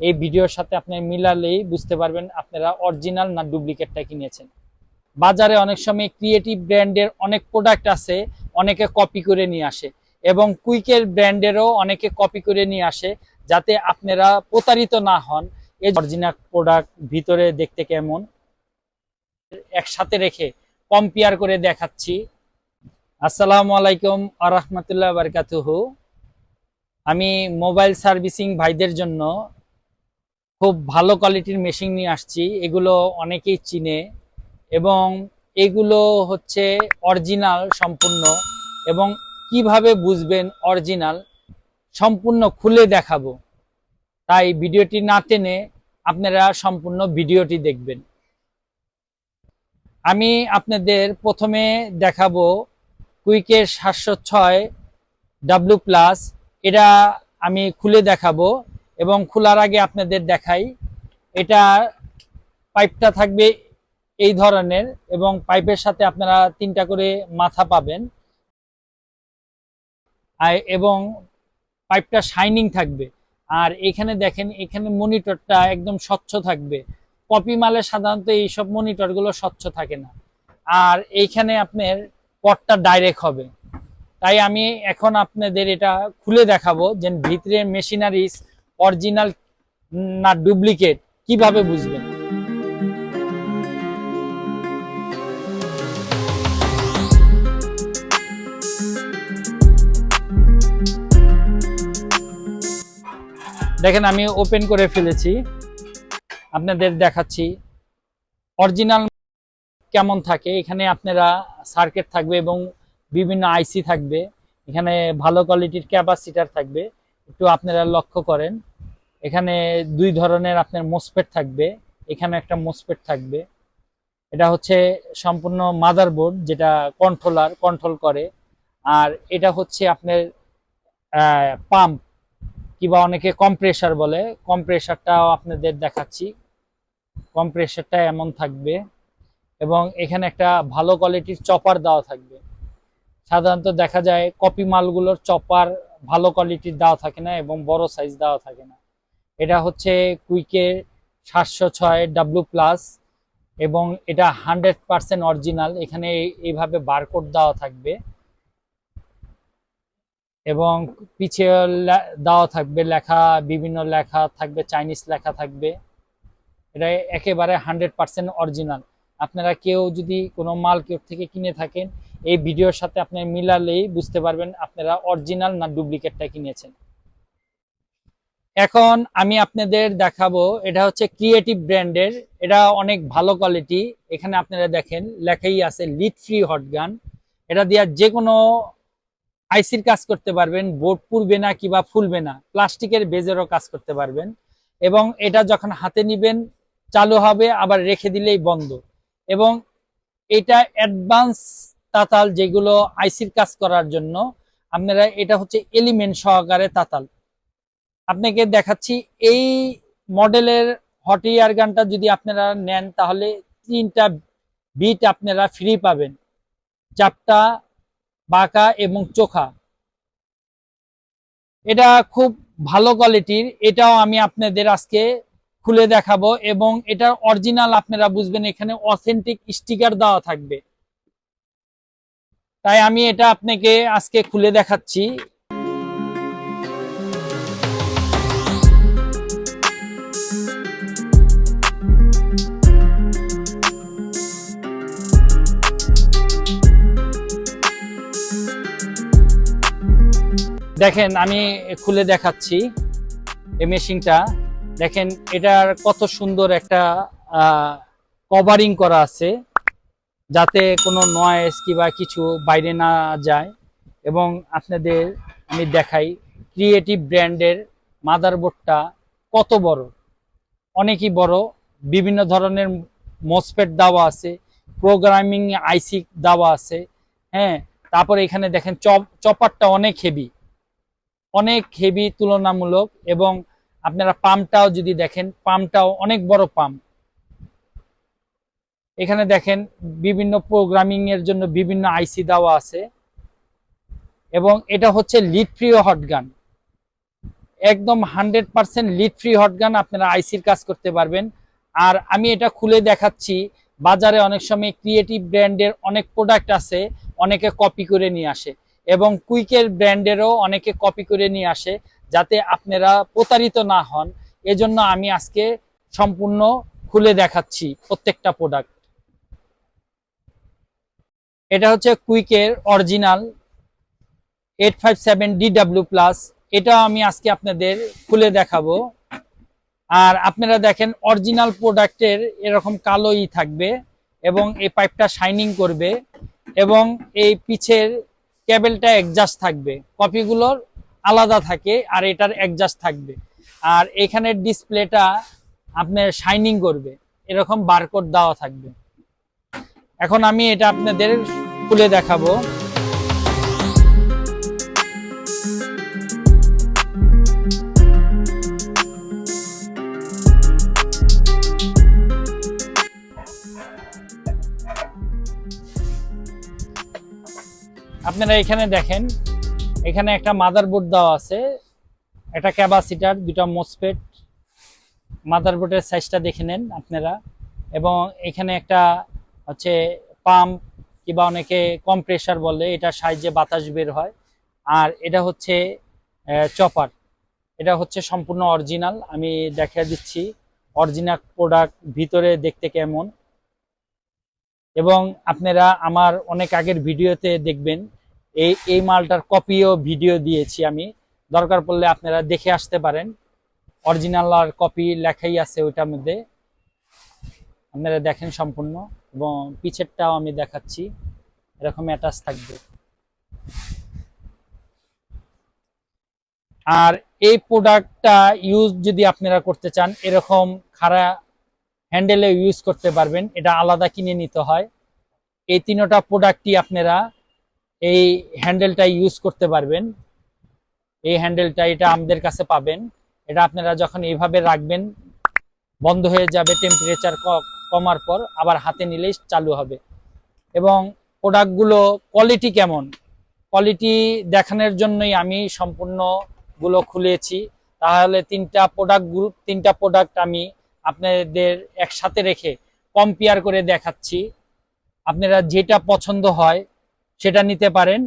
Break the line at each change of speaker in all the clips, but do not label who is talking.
এই ভিডিওর সাথে আপনি মিলালেই বুঝতে পারবেন আপনারা অরিজিনাল না ডুপ্লিকেটটা কিনেছেন। বাজারে অনেক সময় ক্রিয়েটিভ ব্র্যান্ডের অনেক প্রোডাক্ট আছে, অনেকে কপি করে নিয়ে আসে, এবং কুইকের ব্র্যান্ডেরও অনেকে কপি করে নিয়ে আসে, যাতে আপনারা প্রতারিত না হন। এই অরিজিনাল প্রোডাক্ট ভিতরে দেখতে কেমন একসাথে রেখে কম্পেয়ার করে দেখাচ্ছি। আসসালামু আলাইকুম ওয়া রাহমাতুল্লাহি ওয়া বারাকাতুহু। আমি মোবাইল সার্ভিসিং ভাইদের জন্য খুব ভালো কোয়ালিটির মেশিন নিয়ে আসছি। এগুলো অনেকেই চিনে, এবং এগুলো হচ্ছে অরিজিনাল সম্পূর্ণ। এবং কিভাবে বুঝবেন অরিজিনাল সম্পূর্ণ খুলে দেখাবো, তাই ভিডিওটি না টেনে আপনারা সম্পূর্ণ ভিডিওটি দেখবেন। আমি আপনাদের প্রথমে দেখাবো কুইকের 706 ডাব্লিউ প্লাস। এটা আমি খুলে দেখাবো, এবং খোলার আগে আপনাদের দেখাই, এটা পাইপটা থাকবে এই ধরনের, এবং পাইপের সাথে আপনারা 3টা করে মাথা পাবেন, এবং পাইপটা শাইনিং থাকবে। আর এখানে দেখেন, এখানে মনিটরটা একদম স্বচ্ছ থাকবে। কপি মালে সাধারণত এইসব মনিটরগুলো স্বচ্ছ থাকে না। আর এইখানে আপনার পটটা ডাইরেক্ট হবে। তাই আমি এখন আপনাদের এটা খুলে দেখাবো যে ভিতরের মেশিনারিজ অরিজিনাল না ডুপ্লিকেট কিভাবে বুঝবেন। দেখেন, আমি ওপেন করে ফেলেছি, আপনাদের দেখাচ্ছি অরিজিনাল কেমন থাকে। এখানে আপনারা সার্কিট থাকবে এবং বিভিন্ন আইসি থাকবে। এখানে ভালো কোয়ালিটির ক্যাপাসিটার থাকবে, একটু আপনারা লক্ষ্য করেন। এখানে 2 ধরনের আপনার মোসফেট থাকবে, এখানে একটা মোসফেট থাকবে। এটা হচ্ছে সম্পূর্ণ মাদারবোর্ড, যেটা কন্ট্রোল করে। আর এটা হচ্ছে আপনার পাম্প, কিংবা অনেকে কম্প্রেসার বলে। কম্প্রেসারটাও আপনাদের দেখাচ্ছি। কম্প্রেসারটা এমন থাকবে, এবং এখানে একটা ভালো কোয়ালিটির চপার দেওয়া থাকবে। সাধারণত দেখা যায় কপি মালগুলোর চপার ভালো কোয়ালিটির দেওয়া থাকে না, এবং বড় সাইজ দেওয়া থাকে না। এটা হচ্ছে কুইকের 706 ডাব্লিউ প্লাস, এবং এটা 100% অরিজিনাল। এখানে এইভাবে বারকোড দেওয়া থাকবে, এবং পিছিয়ে দেওয়া থাকবে লেখা, বিভিন্ন লেখা থাকবে, চাইনিজ লেখা থাকবে। এটা একেবারে 100% অরিজিনাল। আপনারা কেউ যদি কোনো মাল কেউ থেকে কিনে থাকেন, এই ভিডিওর সাথে আপনি মিলালেই বুঝতে পারবেন আপনারা অরিজিনাল না ডুপ্লিকেটটা কিনেছেন। এখন আমি আপনাদের দেখাবো, এটা হচ্ছে ক্রিয়েটিভ ব্র্যান্ডের। এটা অনেক ভালো কোয়ালিটি। এখানে আপনারা দেখেন লেখাই আছে লিড ফ্রি হট গান। এটা দিয়ে যে কোনো আইসির কাজ করতে পারবেন, বোর্ড পুড়বে না কিংবা ফুলবে না, প্লাস্টিকের বেজেরও কাজ করতে পারবেন। এবং এটা যখন হাতে নিবেন চালু হবে, আবার রেখে দিলেই বন্ধ। এবং এটা অ্যাডভান্স তাতাল, যেগুলো আইসির কাজ করার জন্য আপনারা, এটা হচ্ছে এলিমেন্ট সহকারে তাতাল। আপনাকে দেখাচ্ছি, এই মডেলের হট এয়ার গানটা যদি আপনারা নেন, তাহলে 3টা বিট আপনারা ফ্রি পাবেন, চাপটা, বাঁকা এবং চোখা। এটা খুব ভালো কোয়ালিটির। এটাও আমি আপনাদের আজকে খুলে দেখাবো, এবং এটা অরিজিনাল আপনারা বুঝবেন। এখানে অথেন্টিক স্টিকার দেওয়া থাকবে, তাই আমি এটা আপনাকে আজকে খুলে দেখাচ্ছি। দেখেন, আমি খুলে দেখাচ্ছি এই মেশিনটা। দেখেন এটার কত সুন্দর একটা কভারিং করা আছে, যাতে কোনো নয়েজ কিংবা কিছু বাইরে না যায়। এবং আপনাদের আমি দেখাই ক্রিয়েটিভ ব্র্যান্ডের মাদারবোর্ডটা কত বড়, অনেকই বড়। বিভিন্ন ধরনের মোসফেট দেওয়া আছে, প্রোগ্রামিং আইসি দেওয়া আছে। হ্যাঁ, তারপরে এখানে দেখেন চপারটা অনেক হেভি তুলনামূলক। এবং আপনারা পাম্পটাও যদি দেখেন, পাম্পটাও অনেক বড় পাম্প। এখানে দেখেন বিভিন্ন প্রোগ্রামিং এর জন্য বিভিন্ন আইসি দেওয়া আছে। এবং এটা হচ্ছে লিড ফ্রি হট গান। একদম 100% লিড ফ্রি হট গান, আপনারা আইসির কাজ করতে পারবেন। আর আমি এটা খুলে দেখাচ্ছি, বাজারে অনেক সময় ক্রিয়েটিভ ব্র্যান্ডের অনেক প্রোডাক্ট আছে, অনেকে কপি করে নিয়ে আসে, এবং কুইকের ব্র্যান্ডেরও অনেকে কপি করে নিয়ে আসে, যাতে আপনারা প্রতারিত না হন। এজন্য আমি আজকে সম্পূর্ণ খুলে দেখাচ্ছি প্রত্যেকটা প্রোডাক্ট। এটা হচ্ছে কুইকের অরিজিনাল 857DW+, এটাও আমি আজকে আপনাদের খুলে দেখাবো। আর আপনারা দেখেন অরিজিনাল প্রোডাক্টের এরকম কালোই থাকবে, এবং এই পাইপটা শাইনিং করবে, এবং এই পিছের কেবলটা অ্যাডজাস্ট থাকবে। কপিগুলোর আলাদা থাকে আর এটার অ্যাডজাস্ট থাকবে। আর এখানের ডিসপ্লেটা আপনার শাইনিং করবে, এরকম বারকোড দেওয়া থাকবে। এখন আমি এটা আপনাদের খুলে দেখাবো। আপনারা এখানে দেখেন, এখানে একটা মাদারবোর্ড দেওয়া আছে, একটা ক্যাপাসিটার, দুটা মোসফেট। মাদারবোর্ডের সাইজটা দেখে নেন আপনারা। এবং এখানে একটা হচ্ছে পাম্প, কিংবা অনেকে কম্প্রেসার বলে, এটা সাহায্যে বাতাস বের হয়। আর এটা হচ্ছে চপার। এটা হচ্ছে সম্পূর্ণ অরিজিনাল। আমি দেখা দিচ্ছি অরিজিনাল প্রোডাক্ট ভিতরে দেখতে কেমন। এবং আপনারা আমার অনেক আগের ভিডিওতে দেখবেন, এই মালটার কপিও ভিডিও দিয়েছি আমি, দরকার পড়লে আপনারা দেখে আসতে পারেন। অরিজিনাল আর কপি লেখাই আছে ওইটার মধ্যে, আপনারা দেখেন সম্পূর্ণ। এবং পিছেরটাও আমি দেখাচ্ছি, এরকম অ্যাটাচ থাকবে। আর এই প্রোডাক্টটা ইউজ যদি আপনারা করতে চান, এরকম খাড়া হ্যান্ডেলে ইউজ করতে পারবেন, এটা আলাদা কিনে নিতে হয়। এই তিনটা প্রোডাক্টই আপনারা এই হ্যান্ডেলটা ইউজ করতে পারবেন। এই হ্যান্ডেলটা এটা আমাদের কাছে পাবেন। এটা আপনারা যখন এইভাবে রাখবেন, বন্ধ হয়ে যাবে টেম্পারেচার কমার পর, আবার হাতে নিলেই চালু হবে। এবং প্রোডাক্টগুলো কোয়ালিটি কেমন, কোয়ালিটি দেখানোর জন্যই আমি সম্পূর্ণগুলো খুলেছি। তাহলে তিনটা প্রোডাক্ট আমি আপনাদের একসাথে রেখে কম্পেয়ার করে দেখাচ্ছি। আপনারা যেটা পছন্দ হয় সেটা নিতে পারেন।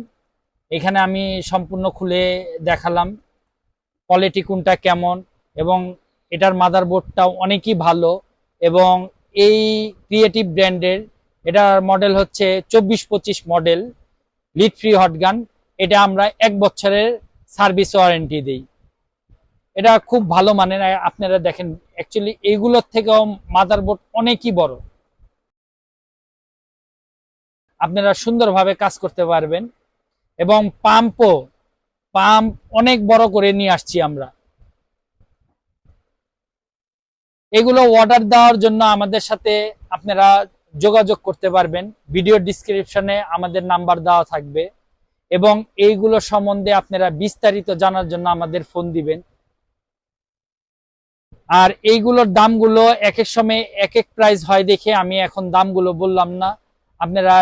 এখানে আমি সম্পূর্ণ খুলে দেখালাম কোয়ালিটি কোনটা কেমন, এবং এটার মাদারবোর্ডটাও অনেকই ভালো। এবং এই ক্রিয়েটিভ ব্র্যান্ডের এটার মডেল হচ্ছে 2425 মডেল লিড ফ্রি হটগান। এটা আমরা 1 বছরের সার্ভিস ওয়ারেন্টি দিই। এটা খুব ভালো মানের। আপনারা দেখেন, অ্যাকচুয়ালি এইগুলোর থেকেও মাদারবোর্ড অনেকই বড়, আপনারা সুন্দরভাবে কাজ করতে পারবেন। এবং পাম্প অনেক বড় করে নিয়ে আসছি আমরা। এগুলো অর্ডার দেওয়ার জন্য আমাদের সাথে আপনারা যোগাযোগ করতে পারবেন। ভিডিও ডিসক্রিপশনে আমাদের নাম্বার দেওয়া থাকবে, এবং এইগুলো সম্বন্ধে আপনারা বিস্তারিত জানার জন্য আমাদের ফোন দিবেন। আর এইগুলোর দামগুলো এক এক সময় এক এক প্রাইস হয় দেখে আমি এখন দামগুলো বললাম না, আপনারা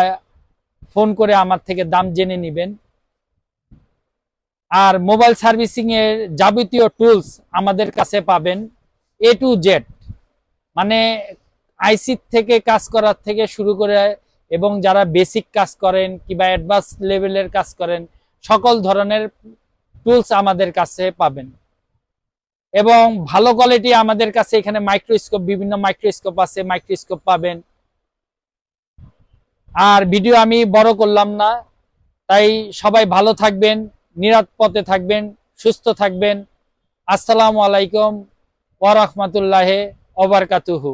ফোন করে আমার থেকে দাম জেনে নেবেন। আর মোবাইল সার্ভিসিং এর যাবতীয় টুলস আমাদের কাছে পাবেন A to Z, মানে আইসি থেকে কাজ করার থেকে শুরু করে, এবং যারা বেসিক কাজ করেন কিংবা অ্যাডভান্স লেভেলের কাজ করেন, সকল ধরনের টুলস আমাদের কাছে পাবেন। এবং ভালো কোয়ালিটি আমাদের কাছে এখানে মাইক্রোস্কোপ, বিভিন্ন মাইক্রোস্কোপ আছে, মাইক্রোস্কোপ পাবেন। আর ভিডিও আমি বড় করলাম না, তাই সবাই ভালো থাকবেন, নিরাপদে থাকবেন, সুস্থ থাকবেন। আসসালামু আলাইকুম ওয়া রাহমাতুল্লাহি ওয়া বারাকাতুহু।